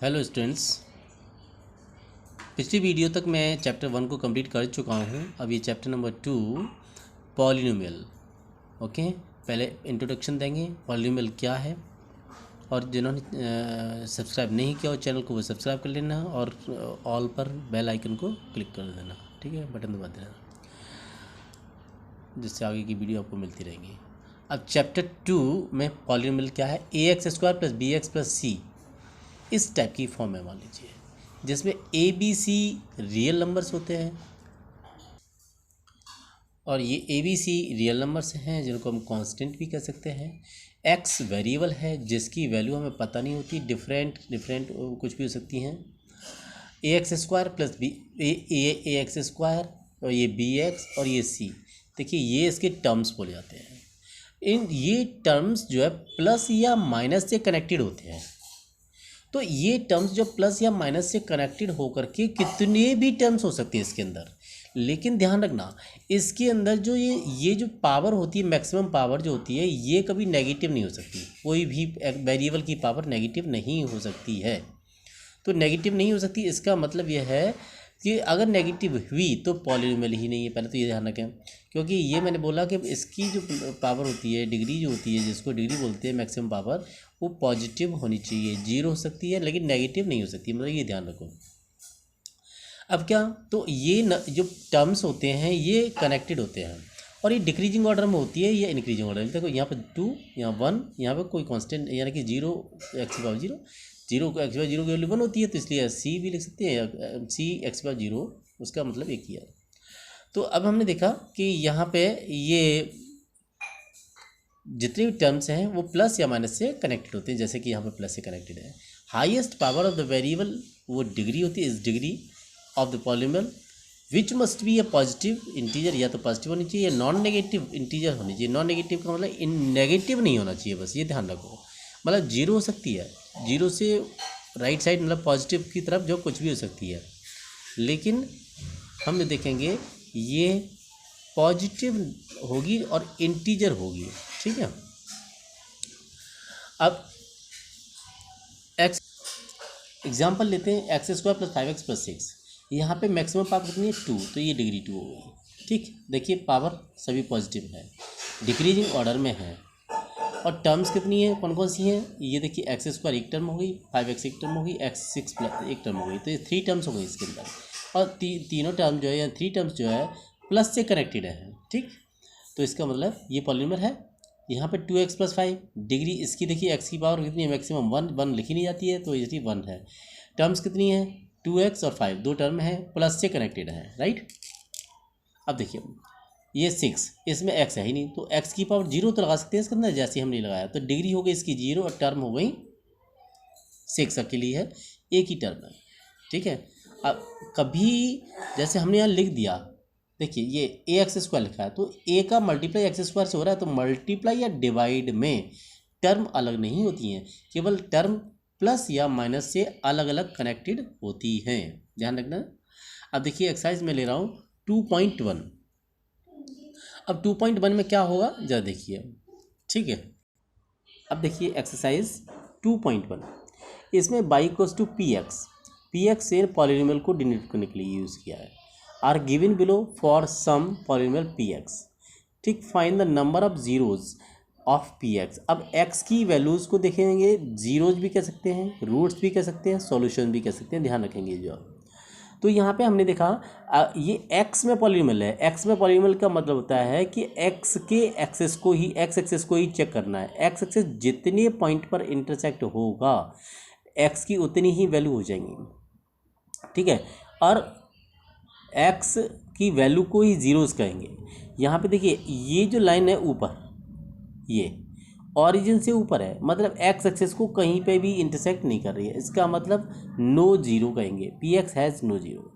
Hello students. पिछली video तक मैं चैप्टर 1 को कंप्लीट कर चुका हूँ। अब ये चैप्टर नंबर 2 पॉलिनोमियल। ओके, पहले इंट्रोडक्शन देंगे पॉलिनोमियल क्या है, और जिन्होंने सब्सक्राइब नहीं किया हो चैनल को वो सब्सक्राइब कर लेना और ऑल पर बेल आइकन को क्लिक कर देना। ठीक है, बटन दबा देना, जिससे आगे की वीडियो आपको मिलती रहेंगी। अब चैप्टर 2 में पॉलिनोमियल क्या है, ax² + bx + c इस टाइप की फॉर्म है मान लीजिए, जिसमें A B C real numbers होते हैं और ये A B C real numbers हैं जिनको हम कांस्टेंट भी कह सकते हैं। एक्स वेरिएबल है जिसकी वैल्यू हमें पता नहीं होती, डिफरेंट कुछ भी हो सकती हैं। ax² + b ax² और ये bx और ये c, देखिए ये इसके टर्म्स बोले जाते हैं। ये टर्म्स जो है प्लस या माइनस से कनेक्टेड होते हैं। तो ये टर्म्स जो प्लस या माइनस से कनेक्टेड होकर के कितने भी टर्म्स हो सकते हैं इसके अंदर, लेकिन ध्यान रखना इसके अंदर जो ये जो पावर होती है, मैक्सिमम पावर जो होती है, ये कभी नेगेटिव नहीं हो सकती। कोई भी वेरिएबल की पावर नेगेटिव नहीं हो सकती है। तो नेगेटिव नहीं हो सकती, इसका मतलब यह है कि अगर नेगेटिव हुई तो पॉलिनोमियल ही नहीं है। पहले तो ये ध्यान रखें, क्योंकि ये मैंने बोला कि इसकी जो पावर होती है, डिग्री जो होती है, जिसको डिग्री बोलते हैं मैक्सिमम पावर, वो पॉजिटिव होनी चाहिए। जीरो हो सकती है लेकिन नेगेटिव नहीं हो सकती, मतलब ये ध्यान रखो। अब क्या, तो ये जो टर्म्स होते हैं ये कनेक्टेड होते हैं और ये डिक्रीजिंग ऑर्डर में होती है या इंक्रीजिंग ऑर्डर में। देखो यहाँ पर 2, यहाँ 1, यहाँ पर कोई कांस्टेंट यानी कि 0 x/0, 0 को x/0 की वैल्यू 1 होती है, तो इसलिए c भी लिख सकते हैं, या c x/0, उसका मतलब एक ही है। तो अब हमने देखा कि यहाँ पे ये जितने भी टर्म्स हैं वो प्लस या माइनस से कनेक्टेड होते हैं, जैसे कि यहाँ पे प्लस से कनेक्टेड है। Highest power of the variable वो डिग्री होती है, इस degree of the polynomial which must be A positive integer, या तो पॉजिटिव होनी चाहिए या नॉन नेगेटिव इंटीजर होनी चाहिए। नॉन नेगेटिव का मतलब इन नेगेटिव नहीं होना चाहिए, बस ये ध्यान रखो। मतलब जीरो हो सकती है, जीरो से राइट साइड मतलब पॉजिटिव की तरफ जो कुछ भी हो सकती है, लेकिन हम देखेंगे ये पॉजिटिव होगी और इंटीजर होगी। ठीक है, अब एक्स एग्जाम्पल लेते हैं, x² + 5x + 6। यहाँ पे मैक्सिमम पावर कितनी है 2, तो ये डिग्री 2 हो गई। ठीक, देखिए पावर सभी पॉजिटिव है, डिक्रीजिंग ऑर्डर में है, और टर्म्स कितनी है, कौन कौन सी हैं, ये देखिए x² एक टर्म हो गई, 5x एक टर्म हो गई, x6 एक टर्म हो गई, तो ये 3 टर्म्स हो गई इसके अंदर। और तीनों टर्म जो है या 3 टर्म्स जो है प्लस से कनेक्टेड है। ठीक, तो इसका मतलब ये पॉलिनोमियल है। यहाँ पे 2x + 5, डिग्री इसकी देखिए x की पावर कितनी है, मैक्सिमम 1 लिखी नहीं जाती है, तो इसलिए 1 है। टर्म्स कितनी है, 2x और 5, दो टर्म है, प्लस से कनेक्टेड है, राइट। अब देखिए ये 6, इसमें x है ही नहीं, तो x की पावर 0 तो लगा सकते हैं इसके अंदर, जैसे हमने लगाया, तो डिग्री हो गई इसकी 0 और टर्म हो गई 6 अकेली है, एक ही टर्म है। ठीक है, अब कभी जैसे हमने यहाँ लिख दिया, देखिए ये ax² लिखा है, तो a का मल्टीप्लाई x² से हो रहा है, तो मल्टीप्लाई या डिवाइड में टर्म अलग नहीं होती हैं, केवल टर्म प्लस या माइनस से अलग अलग कनेक्टेड होती हैं, ध्यान रखना। अब देखिए एक्सरसाइज में ले रहा हूँ 2.1। अब 2.1 में क्या होगा जरा देखिए। ठीक है, अब देखिए एक्सरसाइज 2.1, इसमें y = px से पॉलिनोमियल को डिनोट करने के लिए यूज़ किया है। Are given below for some polynomial px। ठीक, find the number of zeros of px। अब x की वैल्यूज़ को देखेंगे, जीरोज भी कह सकते हैं, रूट्स भी कह सकते हैं, सॉल्यूशन भी कह सकते हैं, ध्यान रखेंगे जो। तो यहाँ पे हमने देखा ये x में पॉलिनोमियल है। x में पॉलिनोमियल का मतलब होता है कि x के एक्सेस को ही, x एक्सेस को ही चेक करना है। x एक्सेस जितने पॉइंट पर इंटरसेक्ट होगा x की उतनी ही वैल्यू हो जाएंगी। ठीक है, और x की वैल्यू को ही जीरोस कहेंगे। यहाँ पे देखिए ये जो लाइन है ऊपर, ये ऑरिजिन से ऊपर है, मतलब x एक्सेस को कहीं पे भी इंटरसेक्ट नहीं कर रही है, इसका मतलब नो जीरो कहेंगे, px हैज़ नो जीरो।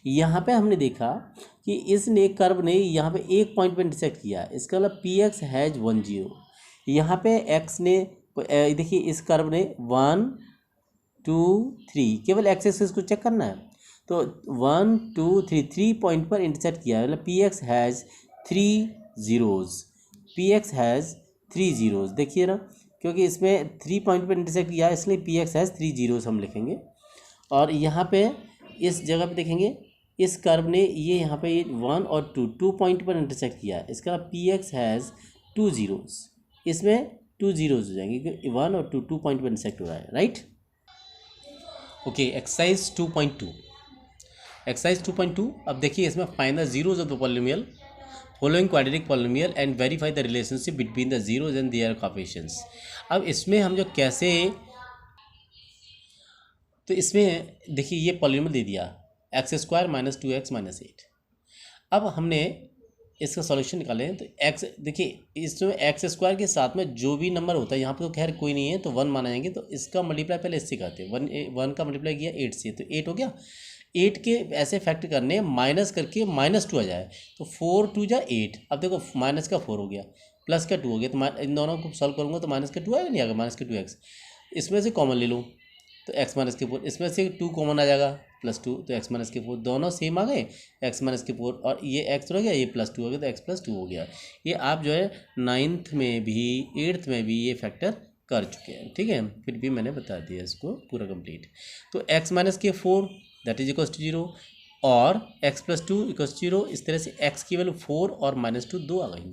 यहाँ पे हमने देखा कि इसने कर्व ने यहाँ पे एक पॉइंट पे इंटरसेक्ट किया, इसका मतलब px हैज़ 1 0। यहाँ पे x ने देखिए इस कर्व ने 1 2 3 केवल x एक्सेस को चेक करना है, तो 1 2 3 पॉइंट पर इंटरसेक्ट किया है, मतलब px has 3 zeros, px has 3 zeros। देखिए ना क्योंकि इसमें 3 पॉइंट पर इंटरसेक्ट किया है, इसलिए पी एक्स हैज़ 3 जीरोस हम लिखेंगे। और यहाँ पे इस जगह पे देखेंगे इस कर्व ने ये यहाँ पे 1 और 2 पॉइंट पर इंटरसेक्ट किया है, इसका पी एक्स हैज़ 2 जीरोस, इसमें 2 जीरोस हो जाएंगे क्योंकि 1 और 2 पॉइंट पर इंटरसेक्ट हो रहा है, राइट। Okay, exercise 2.2। एक्सरसाइज 2.2, अब देखिए इसमें find the zeros of the polynomial following quadratic polynomial and verify the relationship between the zeros and their coefficients। अब इसमें हम जो कैसे, तो इसमें देखिए ये पॉलिनोमियल दे दिया x square minus 2x minus 8। अब हमने इसका सॉल्यूशन निकालें तो एक्स, देखिए इसमें एक्स स्क्वायर के साथ में जो भी नंबर होता है, यहाँ पे तो खैर कोई नहीं है तो 1 माना जाएंगे, तो इसका मल्टीप्लाई पहले इससे करते हैं। 1 का मल्टीप्लाई किया 8 से तो 8 हो गया। 8 के ऐसे फैक्ट करने माइनस करके -2 आ जाए तो 4 2 जा 8। अब देखो माइनस का 4 हो गया, प्लस का 2 हो गया, तो इन दोनों को सॉल्व करूँगा तो माइनस का 2 आएगा, नहीं आएगा, माइनस का 2x। इसमें से कॉमन ले लूँ तो x माइनस के 4, इसमें से 2 कॉमन आ जाएगा +2, तो x माइनस के 4 दोनों सेम आ गए, x माइनस के 4 और ये x हो गया, ये +2 हो गया, तो x +2 हो गया। ये आप जो है 9th में भी 8th में भी ये फैक्टर कर चुके हैं, ठीक है, फिर भी मैंने बता दिया इसको पूरा कंप्लीट। तो x माइनस के 4 दैट इज इक्वल टू 0 और x +2 इक्वल टू 0। इस तरह से x की वैल्यू 4 और -2 2 आ गई।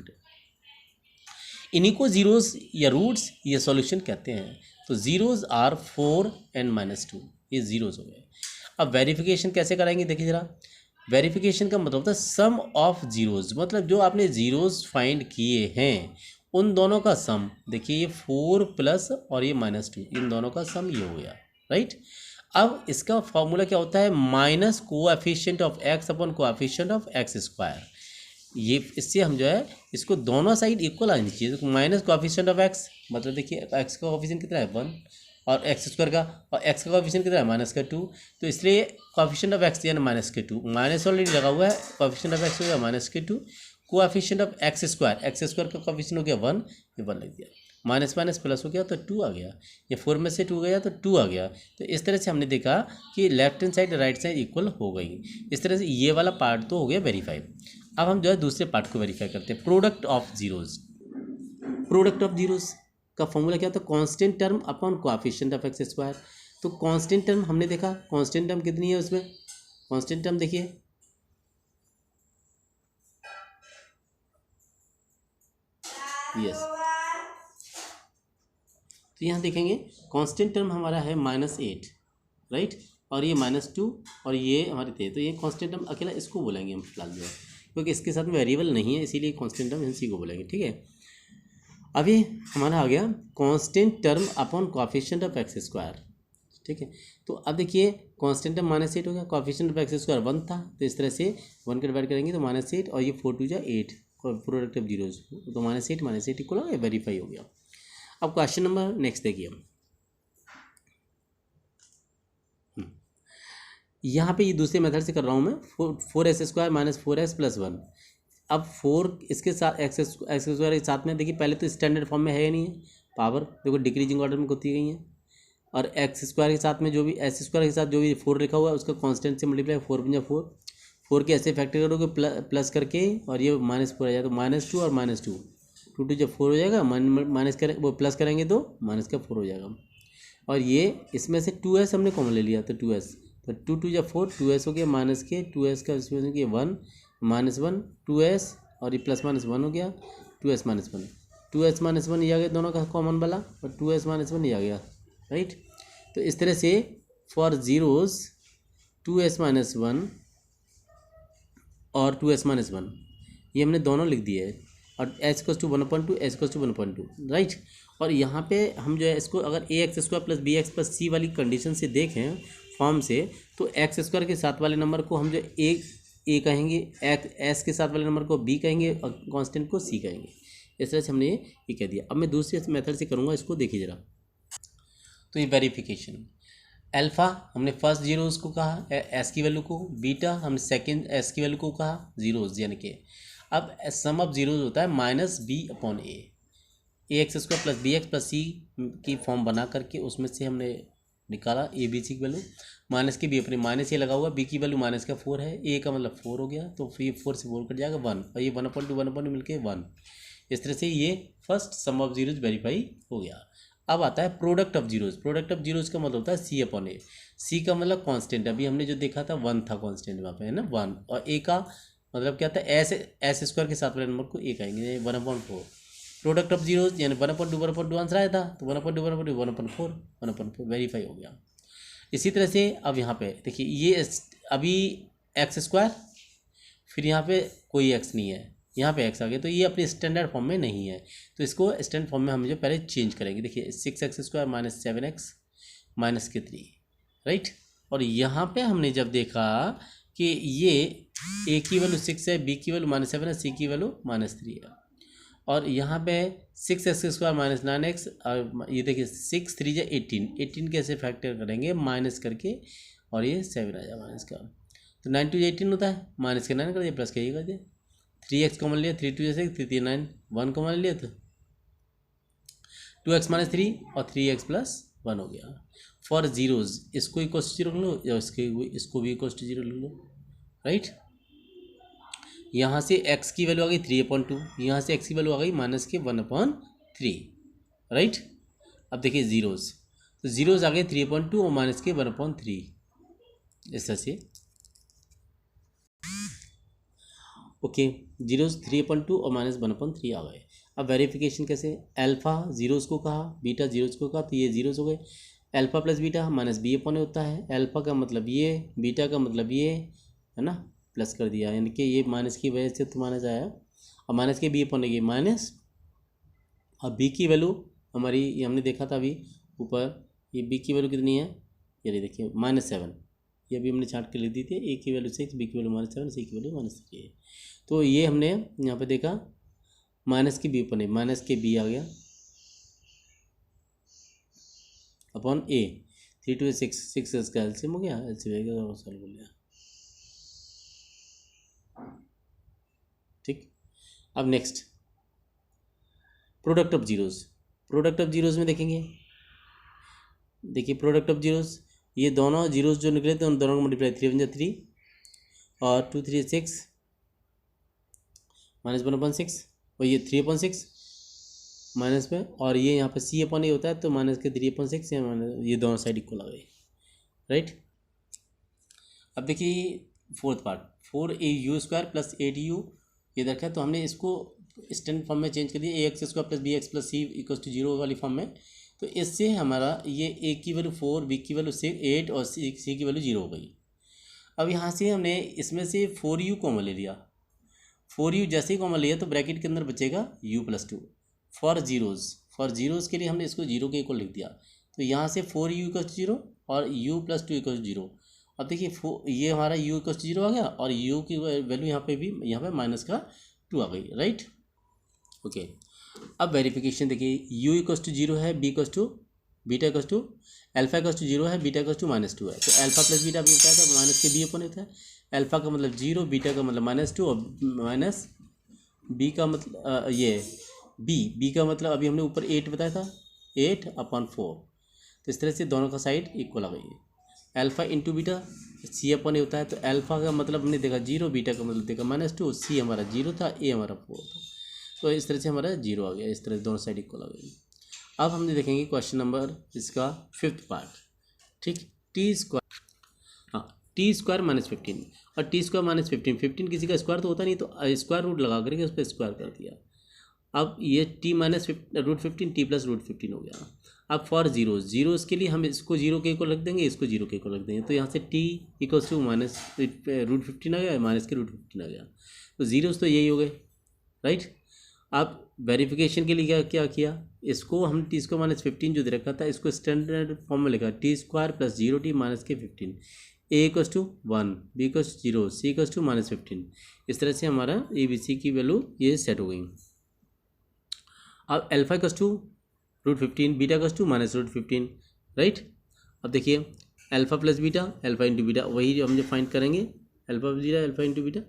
इन्हीं को जीरोस या रूट्स ये सॉल्यूशन कहते हैं। तो जीरोस आर 4 एंड -2, ये जीरोस हो गए। अब वेरिफिकेशन कैसे कराएंगे देखिए ज़रा। वेरिफिकेशन का मतलब होता है सम ऑफ जीरोस, मतलब जो आपने जीरोस फाइंड किए हैं उन दोनों का सम। देखिए ये 4 प्लस और ये -2, इन दोनों का सम ये हो गया, राइट। अब इसका फॉर्मूला क्या होता है, minus coefficient of x upon coefficient of x square. ये इससे हम जो है इसको दोनों साइड इक्वल आनी चाहिए। तो माइनस कोएफिशिएंट ऑफ x, मतलब देखिए x का कोएफिशिएंट कितना है 1 और x स्क्वायर का, और x का कोएफिशिएंट कितना है -2, तो इसलिए कोएफिशिएंट ऑफ x यानी -2, माइनस ऑलरेडी लगा हुआ है, कोएफिशिएंट ऑफ x हो गया -2, कोएफिशिएंट ऑफ x स्क्वायर का कोएफिशिएंट हो गया 1, ये 1 लग दिया, माइनस माइनस प्लस हो गया तो 2 आ गया, ये 4 में से 2 गया तो 2 आ गया। तो इस तरह से हमने देखा कि left hand side right side equal हो गई। इस तरह से ये वाला पार्ट तो हो गया वेरीफाई। अब हम जो है दूसरे पार्ट को वेरीफाई करते हैं, product of zeros. Product of zeros का फॉर्मूला क्या होता है, constant term upon coefficient of x square. तो कांस्टेंट टर्म हमने देखा, कांस्टेंट टर्म कितनी है उसमें, कांस्टेंट टर्म देखिए यस, तो यहाँ देखेंगे कांस्टेंट टर्म हमारा है -8, राइट, और ये -2 और ये हमारे थे, तो ये कांस्टेंट टर्म अकेला इसको बोलेंगे हम फिलहाल जो है, क्योंकि इसके साथ में वेरिएबल नहीं है इसीलिए कांस्टेंट टर्म इसी को बोलेंगे, ठीक है। अभी हमारा आ गया constant term upon coefficient of x square, ठीक है। तो अब देखिए कांस्टेंट टर्म -8 हो गया, कोएफिशिएंट ऑफ एक्स स्क्वायर 1 था, तो इस तरह से 1 का डिवाइड करेंगे तो -8 और ये 4 2 जा 8, प्रोडक्ट ऑफ जीरोस, तो -8 इक्वल हो गया, वेरीफाई हो गया। अब क्वेश्चन नंबर नेक्स्ट देखिए हम, यहाँ पे ये दूसरे मेथड से कर रहा हूँ मैं, 4s स्क्वायर -4s + 1। अब 4 इसके साथ एक्स स्क्वायर के साथ में, देखिए पहले तो स्टैंडर्ड फॉर्म में है नहीं है, पावर देखो डिक्रीजिंग ऑर्डर में होती गई है, और एक्स स्क्वायर के साथ में जो भी एस स्क्वायर के साथ जो भी 4 लिखा हुआ है उसका कांस्टेंट से मल्टीप्लाई, 4 × 4, 4 के ऐसे फैक्टर करोगे प्लस करके, और ये -4 आ जाए तो -2 और -2, 2 2 जब 4 हो जाएगा, माइनस करें वो प्लस करेंगे तो माइनस का 4 हो जाएगा, और ये इसमें से 2s हमने कॉमन ले लिया तो 2s, तो 2 2 जब 4, 2s हो गया माइनस के, 2s का इसमें से 1 -1 2s और ये +-1 हो गया, 2s -1, 2s -1 ये आ गया दोनों का कॉमन वाला, और 2s -1 ये आ गया, राइट। तो इस तरह से फॉर जीरोस 2s -1 और 2s -1 ये हमने दोनों लिख दिए है, और h = 1/2 h = 1/2, राइट। और यहाँ पे हम जो है इसको अगर ax² + bx + c वाली कंडीशन से देखें फॉर्म से, तो एक्स स्क्वायर के साथ वाले नंबर को हम जो ए कहेंगे, एस के साथ वाले नंबर को बी कहेंगे, और कांस्टेंट को सी कहेंगे। इस तरह से हमने ये कह दिया। अब मैं दूसरे मेथड से करूँगा, इसको देखिए ज़रा। तो ये वेरिफिकेशन, अल्फ़ा हमने फर्स्ट जीरोस को कहा एस की वैल्यू को, बीटा हमने सेकंड एस की वैल्यू को कहा जीरोस, यानी कि अब सम ऑफ जीरोस होता है -b/a, ax² + bx + c की फॉर्म बना करके उसमें से हमने निकाला ए बी सी की वैल्यू, माइनस की बी अपने माइनस ये लगा हुआ, बी की वैल्यू -4 है, ए का मतलब 4 हो गया, तो फिर 4 से 4 कट जाएगा 1, और ये 1/2 मिलके 1, इस तरह से ये first sum of zeros verify हो गया। अब आता है product of zeros. Product of zeros का मतलब होता है सी अपॉन ए। सी का मतलब कांस्टेंट, अभी हमने जो देखा था 1 था कांस्टेंट वहाँ पे, है ना 1, और ए का मतलब क्या था, एस स्क्वायर के साथ वाले नंबर को ए कहेंगे, 1/4। प्रोडक्ट ऑफ जीरोज यानी 1/2 आंसर आया था, तो 1/2 1/4 वेरीफाई हो गया। इसी तरह से अब यहाँ पे देखिए ये अभी एक्स स्क्वायर, फिर यहाँ पे कोई एक्स नहीं है, यहाँ पे एक्स आ गया, तो ये अपने स्टैंडर्ड फॉर्म में नहीं है, तो इसको स्टैंडर्ड फॉर्म में हम जो पहले चेंज करेंगे। देखिए 6x² माइनस 7x माइनस के 3, राइट। और यहाँ पे हमने जब देखा कि ये ए की वैल्यू 6 है, बी की वैल्यू -7 है, सी की वैल्यू -3 है, और यहाँ पे 6x² माइनस 9x, और ये देखिए 6 3 जा 18 कैसे फैक्टर करेंगे माइनस करके, और ये 7 आ जाए माइनस का, तो 9 2 18 होता है, माइनस के 9 कर दिया, प्लस का ये कर दिया, 3x कॉमन लिया, 3 2 6 3 3 9, 1 कॉमन लिया तो 2x - 3 और 3x + 1 हो गया। फॉर जीरोज इसको इक्वल टू 0 लो, या इसको भी इक्वल टू 0 ले लो, राइट। यहाँ से x की वैल्यू आ गई 3/2, यहाँ से x की वैल्यू आ गई -1/3, राइट। अब देखिए जीरोज, तो जीरोज आ गए 3/2 और -1/3, इस तरह से। ओके, जीरोज 3/2 और -1/3 आ गए। अब वेरिफिकेशन कैसे, अल्फ़ा जीरोज को कहा, बीटा जीरोज को कहा, तो ये जीरोज हो गए। अल्फ़ा प्लस बीटा -b/a होता है, अल्फ़ा का मतलब ये, बीटा का मतलब ये, है ना, प्लस कर दिया, यानी कि ये माइनस की वजह से तो माइनस आया, और माइनस के b/a माइनस, और b की वैल्यू हमारी, ये हमने देखा था अभी ऊपर, ये b की वैल्यू कितनी है, ये देखिए -7, ये अभी हमने छाट के लिख दी थी, a की वैल्यू 6, b की वैल्यू -7, c की वैल्यू -3 है, तो ये हमने यहाँ पे देखा माइनस की b/a, माइनस के b आ गया अपॉन a, 3 2 6 इसका एलसीएम हो गया, एलसीएम हो गया, बोल लिया, ठीक। अब next product of zeros. Product of zeros में देखेंगे, देखिए प्रोडक्ट ऑफ जीरोज, ये दोनों जीरोज जो निकले थे उन दोनों को मल्टीप्लाई, 3 × 3 और 2 3 6 -1/6, और ये 3/6 माइनस में, और ये यहाँ पे c/a होता है, तो माइनस के 3/6, ये दोनों साइड इक्वल आ गई, राइट। अब देखिए फोर्थ पार्ट, 4au² + 8u ये रखा है, तो हमने इसको स्टैंडर्ड फॉर्म में चेंज कर दिया, ax² + bx + c = 0 वाली फॉर्म में, तो इससे हमारा ये a की वैल्यू 4, b की वैल्यू 8 और c की वैल्यू 0 हो गई। अब यहाँ से हमने इसमें से 4u कॉमन ले लिया, 4u जैसे ही कॉमन लिया तो ब्रैकेट के अंदर बचेगा u + 2। फॉर जीरोज़ के लिए हमने इसको 0 के इक्वल लिख दिया, तो यहाँ से 4u = 0 और u + 2 = 0। अब देखिए ये हमारा u = 0 आ गया, और u की वैल्यू यहाँ पे भी, यहाँ पे -2 आ गई, राइट। ओके, अब वेरिफिकेशन देखिए, u = 0 है, b = बीटा = अल्फ़ा = 0 है, बीटा = -2 है, तो अल्फ़ा प्लस बीटा अभी बताया था माइनस के b/a होता है, अल्फ़ा का मतलब 0, बीटा का मतलब -2, और माइनस b का मतलब ये b का मतलब अभी हमने ऊपर 8 बताया था, 8/4, तो इस तरह से दोनों का साइड इक्वल आ गई है। अल्फ़ा इंटू बीटा c/a होता है, तो अल्फ़ा का मतलब हमने देखा 0, बीटा का मतलब देखा -2, c हमारा 0 था, a हमारा 4 था, तो इस तरह से हमारा 0 आ गया, इस तरह से दोनों साइड इक्वल आ गई। अब हमने देखेंगे क्वेश्चन नंबर इसका 5th पार्ट, ठीक। t², हाँ, t² - 15 और t² - 15 किसी का स्क्वायर तो होता नहीं, तो स्क्वायर रूट लगा करके उस पर स्क्वायर कर दिया। अब ये t - √15 t + √15 हो गया। अब फॉर जीरोज़ के लिए हम इसको 0 के इक्वल रख देंगे, इसको 0 के इक्वल रख देंगे, तो यहाँ से t = -√15 आ गया, माइनस के √15 आ गया, तो जीरोज़ तो यही हो गए, राइट। अब वेरिफिकेशन के लिए क्या किया, इसको हम t² - 15 जो दे रखा था, इसको स्टैंडर्ड फॉर्म में लिखा, t² + 0t माइनस के 15, a = 1, b = 0, c = -15, इस तरह से हमारा a b c की वैल्यू ये सेट हो गई। अब अल्फ़ा = √15, बीटा = -√15, राइट। अब देखिए alpha plus beta, alpha into beta, वही जो हम जो फाइंड करेंगे, alpha plus beta, alpha into beta,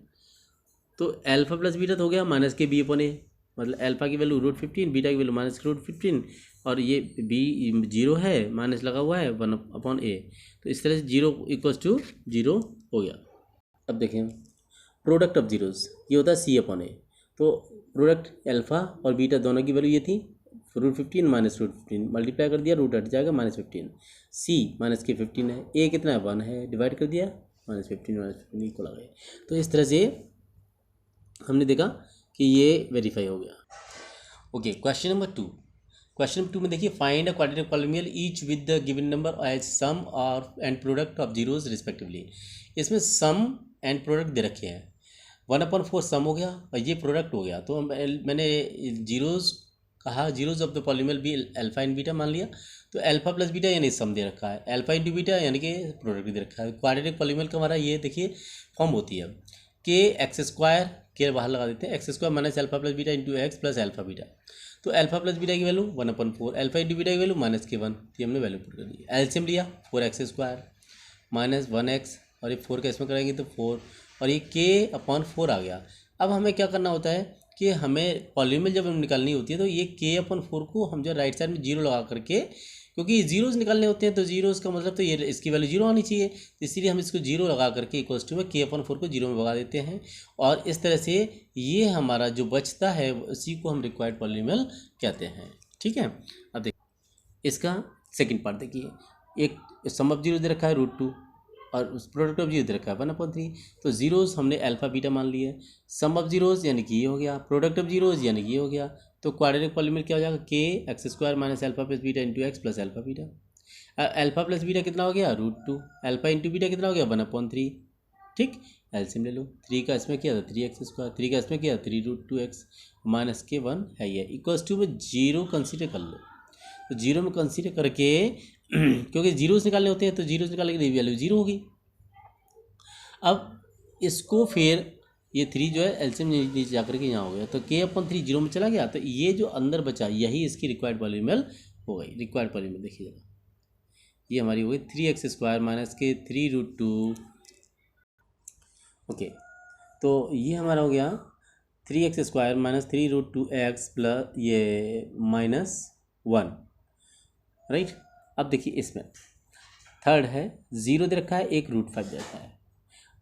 तो अल्फ़ा प्लस बीटा तो हो गया माइनस के b/a, मतलब अल्फ़ा की वैल्यू √15, बीटा की वैल्यू -√15, और ये b 0 है, माइनस लगा हुआ है 1/a, तो इस तरह से 0 = 0 हो गया। अब देखें प्रोडक्ट ऑफ जीरोज़, ये होता है c/a, तो प्रोडक्ट अल्फ़ा और बीटा दोनों की वैल्यू ये थी, √15 माइनस √15 मल्टीप्लाई कर दिया, रूट हट जाएगा -15। सी माइनस के 15 है, ए कितना है 1 है, डिवाइड कर दिया -15 इक्वल आ गए। तो इस तरह से हमने देखा कि ये वेरीफाई हो गया। Okay, question number 2। Question number 2 में देखिए, find a quadratic polynomial each with the given number as sum और and product of zeros respectively. इसमें सम एंड प्रोडक्ट दे रखे हैं, 1/4 सम हो गया और ये प्रोडक्ट हो गया। तो मैंने जीरोज कहा, जीरोज ऑफ द पॉलिनोमियल भी अल्फा एंड बीटा मान लिया। तो अल्फा प्लस बीटा यानी सम दे रखा है, अल्फा इंटू बीटा यानी कि प्रोडक्ट भी दे रखा है। क्वाड्रेटिक पॉलिनोमियल का हमारा ये देखिए फॉर्म होती है के एक्स स्क्वायर, के बाहर लगा देते हैं, x square minus alpha plus beta into x plus alpha beta. तो अल्फा प्लस बीटा की वैल्यू 1/4, अल्फा इंटू बीटा की वैल्यू -1, ये हमने वैल्यू पुट कर दी। एलसीएम लिया 4x² माइनस 1x, और ये 4 का इसमें करेंगे तो 4, और ये k/4 आ गया। अब हमें क्या करना होता है कि हमें पॉलिनोमियल जब हम निकालनी होती है तो ये k/4 को हम जो राइट साइड में 0 लगा करके, क्योंकि जीरोज़ निकालने होते हैं तो जीरोज़ का मतलब तो ये इसकी वैल्यू 0 आनी चाहिए, तो इसीलिए हम इसको 0 लगा करके इक्वल्स टू में k/4 को 0 में भगा देते हैं। और इस तरह से ये हमारा जो बचता है उसी को हम रिक्वायर्ड पॉलिनोमियल कहते हैं। ठीक है, अब देखिए इसका सेकंड पार्ट देखिए, एक सम ऑफ जीरो दे रखा है √2 और उस प्रोडक्ट ऑफ जीरो दे रखा है 1/3। तो जीरोज़ हमने अल्फा बीटा मान लिए, सम ऑफ जीरोज़ यानी कि ये हो गया, प्रोडक्ट ऑफ जीरोज़ यानी कि ये हो गया। तो क्वाड्रेटिक पॉलिनोमियल क्या हो जाएगा, k² minus alpha plus beta into x plus alpha beta. Alpha plus beta कितना हो गया √2, अल्फा इंटू बीटा कितना हो गया 1/3। ठीक, एलसीएम ले लो, 3 का इसमें किया था 3x², 3 का इसमें किया 3√2x माइनस के 1 है, ये इक्वल्स टू में 0 कंसीडर कर लो। तो 0 में कंसीडर करके क्योंकि जीरोस निकालने होते हैं तो जीरोस निकालने के लिए वैल्यू 0 होगी। अब इसको फिर ये 3 जो है एलसीएम नीचे जाकर के यहाँ हो गया, तो k/3 0 में चला गया, तो ये जो अंदर बचा यही इसकी रिक्वायर्ड पॉलिनोमियल हो गई। रिक्वायर्ड पॉलिनोमियल देखिए जरा, ये हमारी हो गई 3x² माइनस के 3√2। ओके, तो ये हमारा हो गया 3x² माइनस 3√2x प्लस ये -1, राइट। अब देखिए इसमें थर्ड है 0 दे रखा है, एक √5 दे रखा है।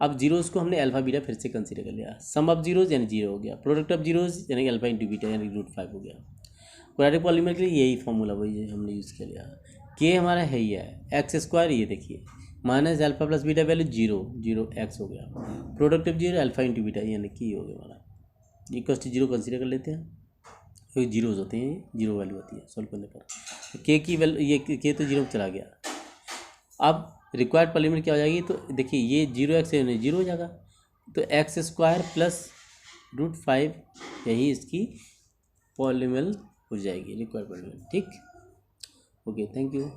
अब जीरोज़ को हमने अल्फा बीटा फिर से कंसीडर कर लिया, सम ऑफ जीरोज़ यानी 0 हो गया, प्रोडक्ट ऑफ जीरोज़ यानी अल्फा इंटू बीटा यानी √5 हो गया। क्वाड्रेटिक पॉलिनोमियल के लिए यही फॉर्मूला वही हमने यूज़ कर लिया। के हमारा है ही है x², ये देखिए minus alpha plus beta value 0 x हो गया, product of zero alpha into beta यानी कि हो गया हमारा इक्वल टू 0 कंसीडर कर लेते हैं, क्योंकि जीरोज़ होते हैं, 0 वैल्यू होती है सॉल्व करने पर। तो के की वैल्यू ये के तो 0 में चला गया। अब रिक्वायर्ड पॉलिनोमियल क्या हो जाएगी, तो देखिए ये 0x है 0 हो जाएगा, तो x² प्लस √5 यही इसकी पॉलिनोमियल हो जाएगी, रिक्वायर्ड पॉलिनोमियल। ठीक, ओके, थैंक यू।